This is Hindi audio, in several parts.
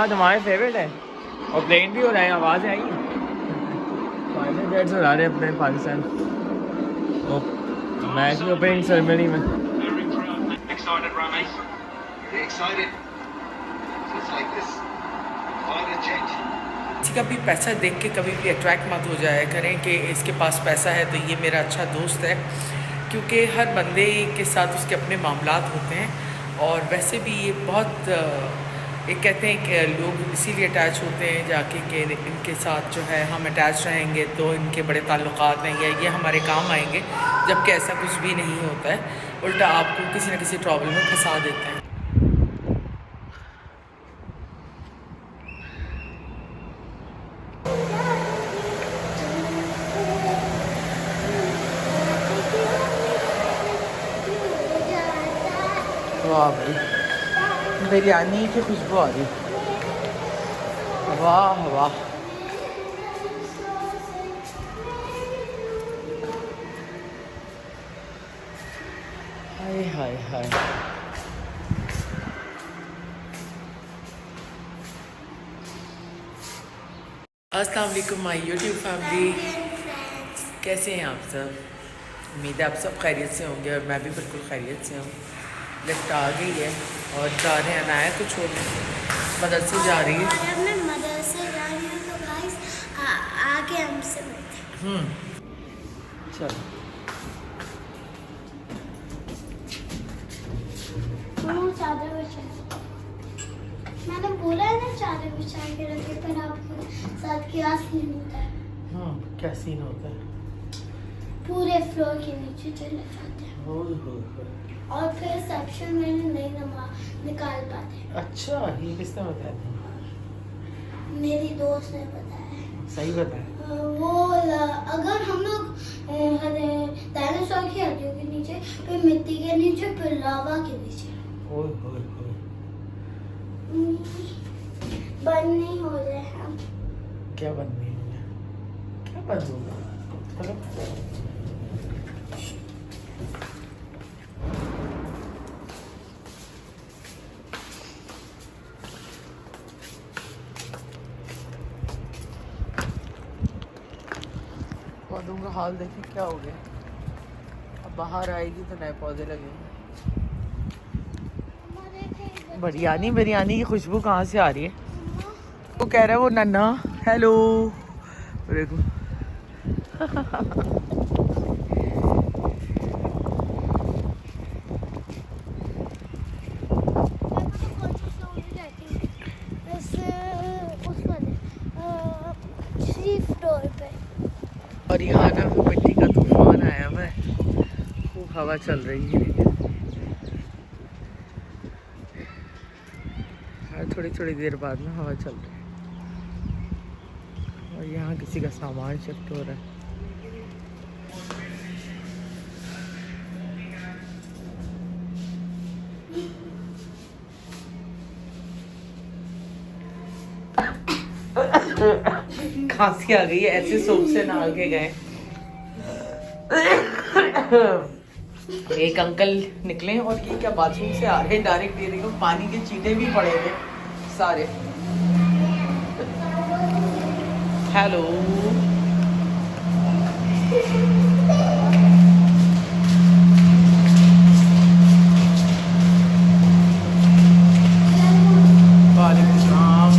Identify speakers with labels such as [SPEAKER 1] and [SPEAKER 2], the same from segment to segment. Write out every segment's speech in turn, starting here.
[SPEAKER 1] आज हमारे फेवरेट है और प्लेन भी हो रहा है, आवाज़ आई फाइनल जेट्स उड़ा रहे अपने पाकिस्तान मैच की ओपनिंग सेरेमनी में।
[SPEAKER 2] किसी का भी पैसा देख के कभी भी अट्रैक्ट मत हो जाया करें कि इसके पास पैसा है तो ये मेरा अच्छा दोस्त है, क्योंकि हर बंदे के साथ उसके अपने मामलात होते हैं। और वैसे भी ये बहुत एक कहते हैं कि लोग इसीलिए अटैच होते हैं जाके कि इनके साथ जो है हम अटैच रहेंगे तो इनके बड़े ताल्लुकात हैं या ये हमारे काम आएंगे, जबकि ऐसा कुछ भी नहीं होता है। उल्टा आपको किसी न किसी प्रॉब्लम में फंसा देते हैं।
[SPEAKER 1] वाह भाई, बिरयानी की खुशबू आ रही, वाह वाह। हाय हाय हाय।
[SPEAKER 2] अस्सलाम वालेकुम माय यूट्यूब फैमिली, कैसे हैं आप सब? उम्मीद है आप सब खैरियत से होंगे और मैं भी बिल्कुल खैरियत से हूँ। लिफ्ट आ गई है और जा रहे हैं अनाया को छोड़ने, मदरसे जा रही है।
[SPEAKER 3] मैं मदरसे जा रही हूँ तो गाइस आगे हमसे मिलते हैं।
[SPEAKER 1] चलो
[SPEAKER 3] चादर बिछा, मैंने बोला है ना चादर बिछा के रखे, पर आपके साथ क्या सीन होता है?
[SPEAKER 1] क्या सीन होता है?
[SPEAKER 3] पूरे फ्लोर के नीचे चले जाते हैं और फिर रिसेप्शन में नहीं निकाल पाते।
[SPEAKER 1] अच्छा, ये किसने बताया?
[SPEAKER 3] मेरी दोस्त ने बताया।
[SPEAKER 1] सही बताया?
[SPEAKER 3] वो अगर हम लोग डायनासोर की हड्डियों के नीचे, फिर मिट्टी के नीचे, फिर लावा के नीचे, बंद नहीं हो रहे हम।
[SPEAKER 1] क्या बंद नहीं होगा? क्या बंद होगा? पौधों का हाल देखिए क्या हो गया। अब बाहर आएगी तो नए पौधे लगेंगे। बिरयानी बिरयानी की खुशबू कहाँ से आ रही है? वो कह रहा है वो नन्ना, हेलो देखो। और यहाँ ना मिट्टी का तूफान आया हुआ है, खूब हवा चल रही है। हर थोड़ी थोड़ी देर बाद में हवा चल रही है और यहाँ किसी का सामान शिफ्ट हो रहा है। खांसी आ गई है, ऐसे सोप से नहा के गए। एक अंकल निकले और ये क्या बाथरूम से आ रहे डायरेक्ट, ये देखो पानी के चीटे भी पड़े हुए सारे। हेलो, वालेकुम सलाम।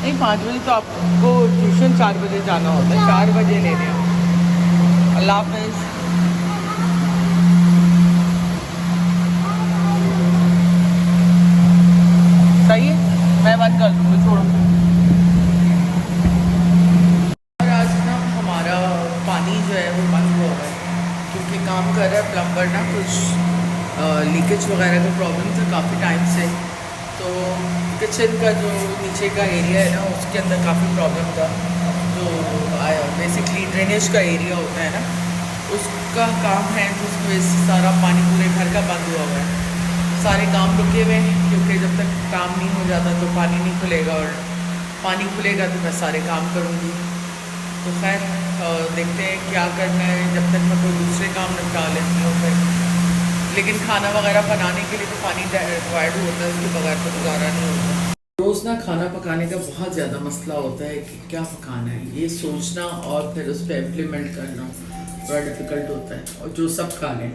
[SPEAKER 1] नहीं 5 बजे तो आपको ट्यूशन 4 बजे जाना होता है, 4 बजे लेने आओ। अल्लाह हाफिज़। सही है, मैं बात कर दूँगी, छोड़ो। और आज ना हमारा पानी जो है वो बंद हुआ है क्योंकि काम कर रहा है प्लम्बर ना, कुछ लीकेज वगैरह का प्रॉब्लम था काफ़ी टाइम से। तो किचन का जो नीचे का एरिया है ना, उसके अंदर काफ़ी प्रॉब्लम था। जो बेसिकली ड्रेनेज का एरिया होता है ना, उसका काम है, तो उसकी वजह से सारा पानी पूरे घर का बंद हुआ हुआ है। सारे काम रुके हुए हैं क्योंकि जब तक काम नहीं हो जाता तो पानी नहीं खुलेगा, और पानी खुलेगा तो मैं सारे काम करूँगी। तो खैर
[SPEAKER 2] देखते हैं क्या करना है, जब तक मैं कोई दूसरे काम निपटा लेती हूँ फिर। लेकिन खाना वगैरह बनाने के लिए तो पानी रिक्वायर्ड होता है, उसके बगैर तो गुजारा नहीं होता। रोज़ ना खाना पकाने का बहुत ज़्यादा मसला होता है कि क्या पकाना है, ये सोचना और फिर उस पर इम्प्लीमेंट करना बड़ा डिफ़िकल्ट होता है, और जो सब खा लें।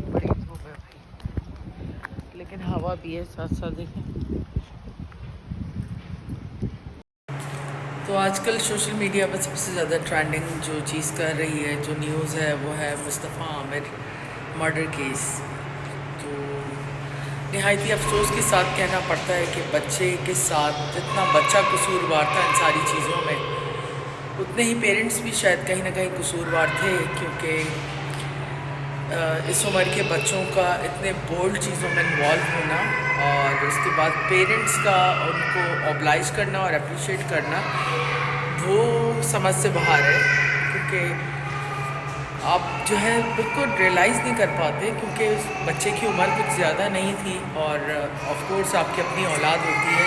[SPEAKER 2] बड़ी धूप है भाई, लेकिन हवा भी है साथ साथ। देखें तो आजकल सोशल मीडिया पर सबसे ज़्यादा ट्रेंडिंग जो चीज़ कर रही है, जो न्यूज़ है, वो है मुस्तफ़ा आमिर मर्डर केस। तो नहायत ही अफसोस के साथ कहना पड़ता है कि बच्चे के साथ जितना बच्चा कसूरवार था इन सारी चीज़ों में, उतने ही पेरेंट्स भी शायद कहीं ना कहीं कसूरवार थे, क्योंकि इस उम्र के बच्चों का इतने बोल्ड चीज़ों में इन्वॉल्व होना और उसके बाद पेरेंट्स का उनको ऑब्लाइज करना और अप्रिशिएट करना, वो समझ से बाहर है। क्योंकि आप जो है बिल्कुल रियलाइज़ नहीं कर पाते, क्योंकि उस बच्चे की उम्र कुछ ज़्यादा नहीं थी और ऑफ कोर्स आपकी अपनी औलाद होती है,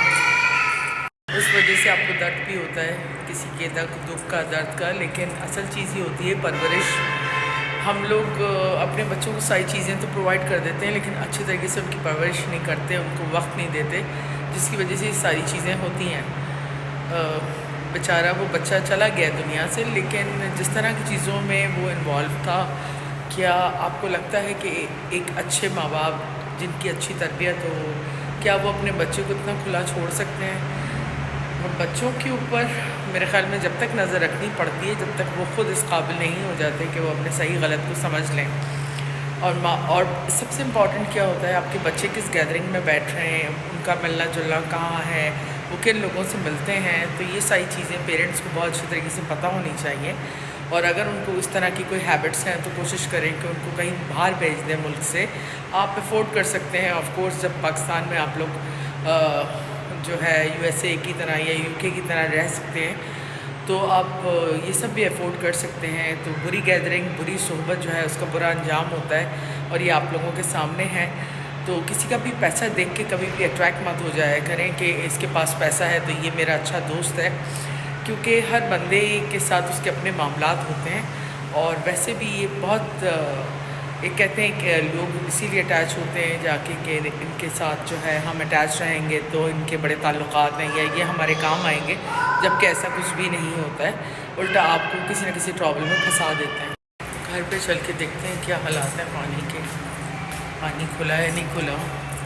[SPEAKER 2] उस वजह से आपको दर्द भी होता है, किसी के दुख का, दर्द का। लेकिन असल चीज़ ये होती है परवरिश। हम लोग अपने बच्चों को सारी चीज़ें तो प्रोवाइड कर देते हैं, लेकिन अच्छे तरीके से उनकी परवरिश नहीं करते, उनको वक्त नहीं देते, जिसकी वजह से ये सारी चीज़ें होती हैं। बेचारा वो बच्चा चला गया दुनिया से, लेकिन जिस तरह की चीज़ों में वो इन्वॉल्व था, क्या आपको लगता है कि एक अच्छे माँ बाप जिनकी अच्छी तरबियत हो, क्या वो अपने बच्चे को इतना खुला छोड़ सकते हैं? बच्चों के ऊपर मेरे ख़्याल में जब तक नज़र रखनी पड़ती है, जब तक वो ख़ुद इस काबिल नहीं हो जाते कि वो अपने सही गलत को समझ लें। और सबसे इम्पॉर्टेंट क्या होता है, आपके बच्चे किस गैदरिंग में बैठ रहे हैं, उनका मिलना जुलना कहाँ है, वो किन लोगों से मिलते हैं। तो ये सारी चीज़ें पेरेंट्स को बहुत अच्छी तरीके से पता होनी चाहिए। और अगर उनको इस तरह की कोई हैबिट्स हैं तो कोशिश करें कि उनको कहीं बाहर भेज दें मुल्क से। आप अफोर्ड कर सकते हैं ऑफ कोर्स, जब पाकिस्तान में आप लोग जो है USA की तरह या UK की तरह रह सकते हैं, तो आप ये सब भी अफोर्ड कर सकते हैं। तो बुरी गैदरिंग, बुरी सोहबत जो है उसका बुरा अंजाम होता है, और ये आप लोगों के सामने है। तो किसी का भी पैसा देख के कभी भी अट्रैक्ट मत हो जाया करें कि इसके पास पैसा है तो ये मेरा अच्छा दोस्त है, क्योंकि हर बंदे के साथ उसके अपने मामलात होते हैं। और वैसे भी ये बहुत एक कहते हैं कि लोग इसीलिए अटैच होते हैं जाके कि इनके साथ जो है हम अटैच रहेंगे तो इनके बड़े ताल्लुकात हैं या ये हमारे काम आएंगे, जबकि ऐसा कुछ भी नहीं होता है। उल्टा आपको किसी न किसी प्रॉब्लम में फंसा देते हैं। घर पे चल के देखते हैं क्या हालात हैं पानी के, पानी खुला है नहीं खुला,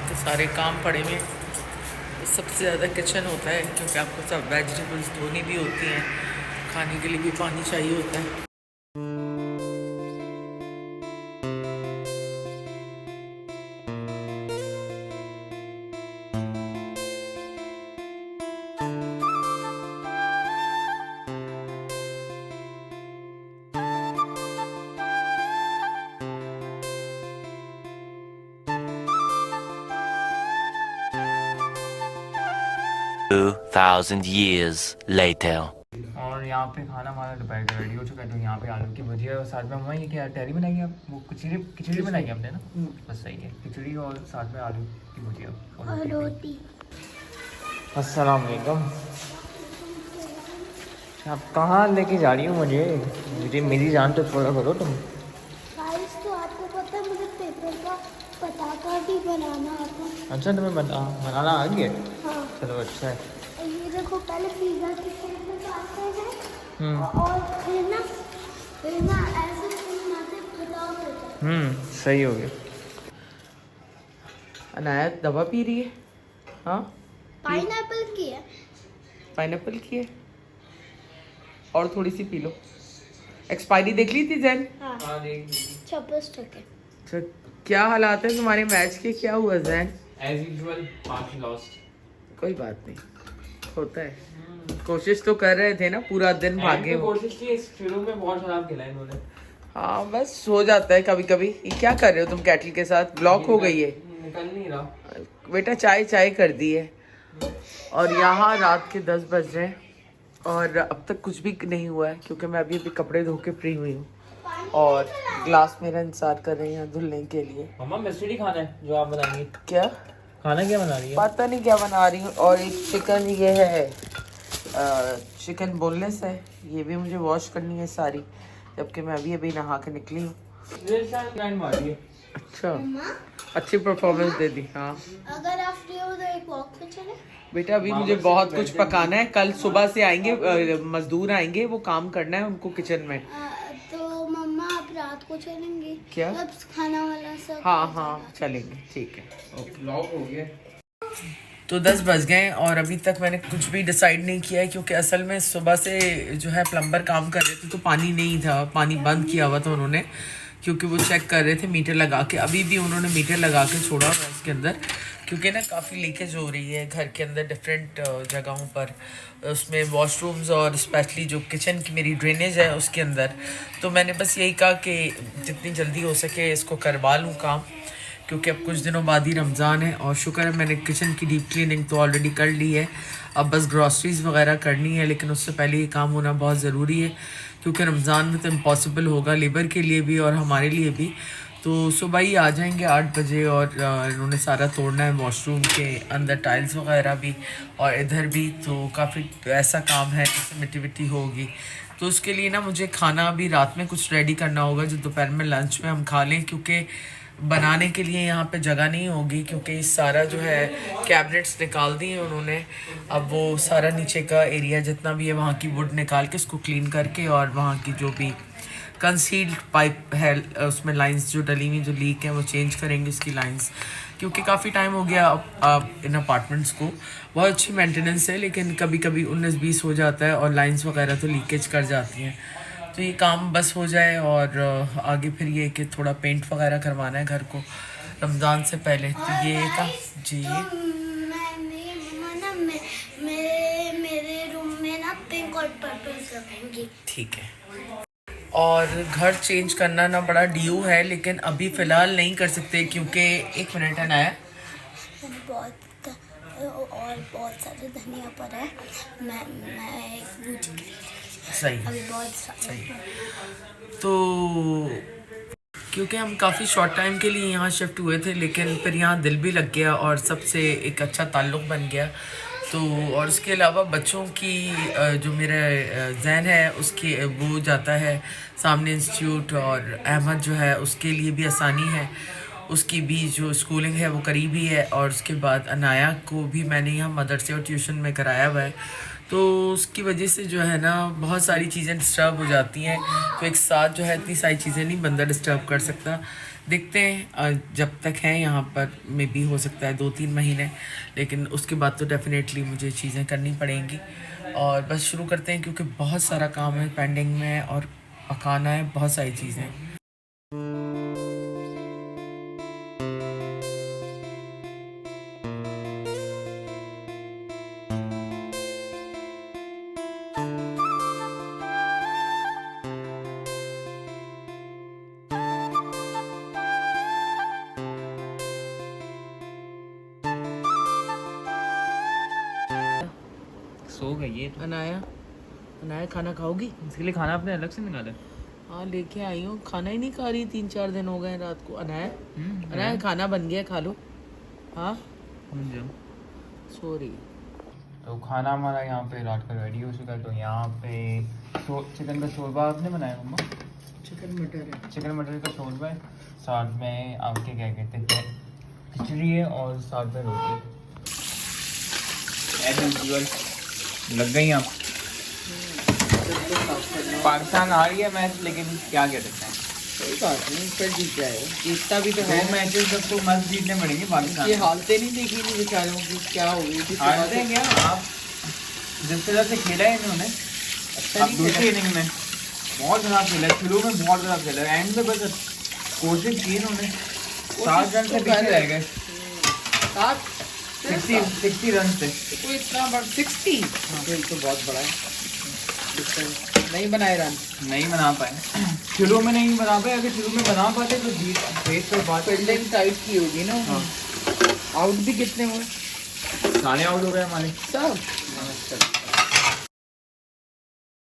[SPEAKER 2] तो सारे काम पड़े हुए। सबसे ज़्यादा किचन होता है, क्योंकि आपको सब वेजिटेबल्स धोनी भी होती हैं, खाने के लिए भी पानी चाहिए होता है।
[SPEAKER 4] $2,000 years later.
[SPEAKER 5] और यहाँ पे खाना हमारा दोपहर का रेडी हो चुका है। तो यहाँ पे आलू की भुजिया और साथ में मम्मा ये क्या तहरी बनाई आप, वो खिचड़ी बनाई हमने ना, बस सही है, खिचड़ी और साथ में आलू की भुजिया
[SPEAKER 3] और रोटी।
[SPEAKER 5] अस्सलाम वालेकुम। आप कहाँ लेके जा रही हो मुझे मेरी जान तो थोड़ा करो तुम।
[SPEAKER 3] गाइस तो आपको पता है मुझे पेपर का पटाखा भी बनाना आता है।
[SPEAKER 5] अच्छा तुम्हें बनाना आ गया?
[SPEAKER 3] हाँ।
[SPEAKER 5] चलो अच्छा है।
[SPEAKER 3] ये देखो पहले पिज़्ज़ा की शेप में काटते हैं और फिर ना ऐसे बनाते फटाफट।
[SPEAKER 5] सही हो गया।
[SPEAKER 2] अनायत दवा पी रही है? हाँ,
[SPEAKER 3] पाइनएप्पल की है।
[SPEAKER 2] पाइनएप्पल की है, और थोड़ी सी पी लो। एक्सपायरी देख ली थी जैन?
[SPEAKER 3] हाँ। 26 टके।
[SPEAKER 2] अच्छा, क्या हालात है तुम्हारे मैच के, क्या हुआ Jain?
[SPEAKER 5] As usual part lost.
[SPEAKER 2] कोई बात नहीं, होता है। कोशिश तो कर रहे थे ना, पूरा दिन भागे हो।
[SPEAKER 5] कोशिश की, शुरू में बहुत खराब खेला इन्होंने।
[SPEAKER 2] हाँ बस हो जाता है कभी कभी। ये क्या कर रहे हो तुम कैटल के साथ? ब्लॉक हो गई है
[SPEAKER 5] निकल नहीं रहा
[SPEAKER 2] बेटा, चाय कर दी है। और यहाँ रात के 10 बज रहे हैं और अब तक कुछ भी नहीं हुआ है, क्योंकि मैं अभी कपड़े धो के फ्री हुई हूँ और ग्लास मेरा इंतजार कर रही है धुलने के लिए।
[SPEAKER 5] मम्मा मिस्ट्री खाना है जो आप बनाएंगी।
[SPEAKER 2] क्या
[SPEAKER 5] खाना क्या बना रही है?
[SPEAKER 2] पता नहीं क्या बना रही हूँ। और एक चिकन ये है, चिकन बोनलेस है, ये भी मुझे वॉश करनी है सारी, जबकि मैं अभी अभी नहा के निकली हूँ। अच्छा, अच्छी परफॉर्मेंस दे दी। हाँ
[SPEAKER 3] अगर आप फ्री हो तो एक वॉक पे चले।
[SPEAKER 2] बेटा अभी मुझे बहुत कुछ पकाना है, कल सुबह से आएंगे मजदूर आएंगे, वो काम करना है उनको किचन में।
[SPEAKER 3] तो मम्मा आप रात को चलेंगे
[SPEAKER 2] क्या?
[SPEAKER 3] सब खाना वाला सब।
[SPEAKER 2] हाँ चलेंगे, ठीक है, ओके। लॉक हो गया। तो 10 बज गए और अभी तक मैंने कुछ भी डिसाइड नहीं किया है, क्योंकि असल में सुबह से जो है प्लम्बर काम कर रहे थे तो पानी नहीं था, पानी बंद किया हुआ था उन्होंने, क्योंकि वो चेक कर रहे थे मीटर लगा के। अभी भी उन्होंने मीटर लगा के छोड़ा हुआ है इसके अंदर, क्योंकि ना काफ़ी लीकेज हो रही है घर के अंदर डिफरेंट जगहों पर, उसमें वॉशरूम्स और स्पेशली जो किचन की मेरी ड्रेनेज है उसके अंदर। तो मैंने बस यही कहा कि जितनी जल्दी हो सके इसको करवा लूँ काम, क्योंकि अब कुछ दिनों बाद ही रमज़ान है। और शुक्र है मैंने किचन की डीप क्लीनिंग तो ऑलरेडी कर ली है, अब बस ग्रॉसरीज वगैरह करनी है, लेकिन उससे पहले ये काम होना बहुत ज़रूरी है, क्योंकि रमज़ान में तो इम्पॉसिबल होगा लेबर के लिए भी और हमारे लिए भी। तो सुबह ही आ जाएंगे 8 बजे और इन्होंने सारा तोड़ना है, वॉशरूम के अंदर टाइल्स वगैरह भी और इधर भी। तो काफ़ी ऐसा काम है जिससे मिट्टी विट्टी होगी, तो उसके लिए ना मुझे खाना भी रात में कुछ रेडी करना होगा जो दोपहर में लंच में हम खा लें, क्योंकि बनाने के लिए यहाँ पे जगह नहीं होगी, क्योंकि सारा जो है कैबिनेट्स निकाल दिए उन्होंने। अब वो सारा नीचे का एरिया जितना भी है वहाँ की वुड निकाल के उसको क्लीन करके, और वहाँ की जो भी कंसील्ड पाइप है उसमें लाइंस जो डली हुई जो लीक है वो चेंज करेंगे उसकी लाइंस, क्योंकि काफ़ी टाइम हो गया अब इन अपार्टमेंट्स को। बहुत अच्छी मेंटेनेंस है, लेकिन कभी कभी 19-20 हो जाता है और लाइंस वगैरह तो लीकेज कर जाती हैं। तो ये काम बस हो जाए और आगे फिर ये कि थोड़ा पेंट वगैरह करवाना है घर को रमज़ान से पहले। तो ये का जी
[SPEAKER 3] मेरे रूम में ना पिंक और पर्पल लगाएंगे।
[SPEAKER 2] ठीक है। और घर चेंज करना ना बड़ा ड्यू है, लेकिन अभी फ़िलहाल नहीं कर सकते, क्योंकि 1 मिनट है ना,
[SPEAKER 3] मैंने बहुत सारे धनिया पर है, मैं एक बूझ के
[SPEAKER 2] सही
[SPEAKER 3] अभी बहुत सही।
[SPEAKER 2] तो क्योंकि हम काफ़ी शॉर्ट टाइम के लिए यहाँ शिफ्ट हुए थे, लेकिन फिर यहाँ दिल भी लग गया और सबसे एक अच्छा ताल्लुक़ बन गया। तो और उसके अलावा बच्चों की जो मेरा जहन है उसकी वो जाता है सामने इंस्टीट्यूट, और अहमद जो है उसके लिए भी आसानी है, उसकी भी जो स्कूलिंग है वो करीब ही है। और उसके बाद अनाया को भी मैंने यहाँ मदरसे और ट्यूशन में कराया हुआ है, तो उसकी वजह से जो है ना बहुत सारी चीज़ें डिस्टर्ब हो जाती हैं। तो एक साथ जो है इतनी सारी चीज़ें नहीं बंदा डिस्टर्ब कर सकता। देखते हैं जब तक हैं यहाँ पर में भी हो सकता है 2-3 महीने, लेकिन उसके बाद तो डेफिनेटली मुझे चीज़ें करनी पड़ेंगी। और बस शुरू करते हैं, क्योंकि बहुत सारा काम है पेंडिंग में और पकाना है, बहुत सारी चीज़ें।
[SPEAKER 5] सो गई है तो
[SPEAKER 2] अनाया खाना खाओगी?
[SPEAKER 5] इसके लिए खाना आपने अलग से निकाला?
[SPEAKER 2] हाँ लेके आई हूँ, खाना ही नहीं खा रही, 3-4 दिन हो गए रात को। अनाया खाना बन गया, खा लो। हाँ सॉरी।
[SPEAKER 5] तो खाना हमारा यहाँ पे रात का रेडी हो चुका है। तो यहाँ पे चिकन का शोरबा आपने बनाया मम्मा?
[SPEAKER 2] चिकन मटर
[SPEAKER 5] का शोरबा है, साथ में आपके क्या कहते हैं खिचड़ी है, और साथ में रोटी। लग गई आप पाकिस्तान आ रही है मैच, लेकिन क्या कह सकते हैं,
[SPEAKER 2] कोई बात नहीं, फिर जीत जाएगा, जीतता भी तो है।
[SPEAKER 5] 2 मैचेस सबको मस्त जीतने पड़ेंगे पाकिस्तान।
[SPEAKER 2] ये हालतें नहीं देखी थी बेचारों की, क्या हो गई थी।
[SPEAKER 5] हारते क्या आप, जिस तरह से खेला है इन्होंने
[SPEAKER 2] अच्छा
[SPEAKER 5] अब दूसरी इनिंग में बहुत खराब खेला है, शुरू में बहुत खराब खेला है, एंड में बस कोशिश की इन्होंने 7 रन से पीछे रह गए। 60 रन से
[SPEAKER 2] कोई इतना बड़ा 60 तो बहुत बड़ा है, नहीं बनाए रन,
[SPEAKER 5] नहीं बना पाए, शुरू में नहीं बना पाए। अगर शुरू में बना पाते तो जीत फेस पर बात।
[SPEAKER 2] फील्डिंग टाइट की होगी ना। आउट भी कितने हुए?
[SPEAKER 5] सारे आउट हो गए हमारे
[SPEAKER 2] सब।